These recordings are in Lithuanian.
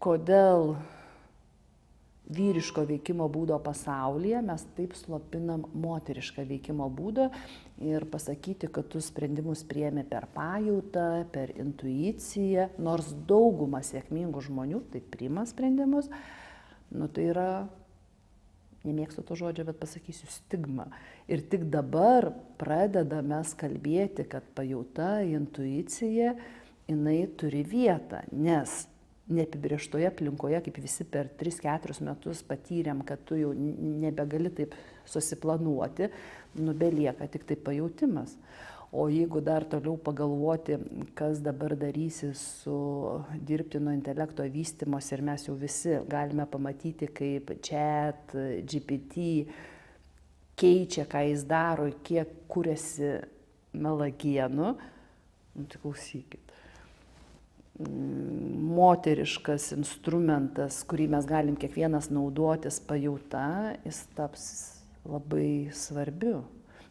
kodėl vyriško veikimo būdo pasaulyje mes taip slopinam moterišką veikimo būdą ir pasakyti, kad tu sprendimus priemi per pajautą, per intuiciją, nors dauguma sėkmingų žmonių taip priima sprendimus, nu tai yra, nemėgstu to žodžio, bet pasakysiu, stigma. Ir tik dabar pradedame kalbėti, kad pajauta, intuicija, jinai turi vietą, nes neapibrėžtoje aplinkoje, kaip visi per 3-4 metus patyrėm, kad tu jau nebegali taip susiplanuoti, nu belieka tik tai pajautimas. O jeigu dar toliau pagalvoti, kas dabar darysi su dirbtino intelekto vystymosi, ir mes jau visi galime pamatyti, kaip Chat GPT keičia, ką jis daro, kiek kuriasi melagienų, nu tai klausykit. Moteriškas instrumentas, kurį mes galim kiekvienas naudotis, pajauta, jis taps labai svarbiu.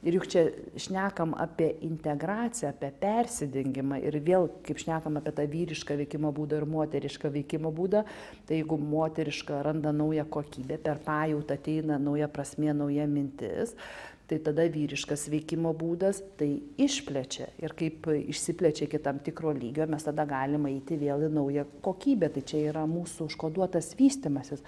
Ir juk čia šnekam apie integraciją, apie persidengimą ir vėl, kaip šnekam apie tą vyrišką veikimo būdą ir moterišką veikimo būdą, tai jeigu moteriška randa naują kokybę, per pajautą ateina nauja prasmė, nauja mintis, tai tada vyriškas veikimo būdas tai išplečia. Ir kaip išsiplečia iki tam tikro lygio, mes tada galime eiti vėl į naują kokybę. Tai čia yra mūsų užkoduotas vystymasis.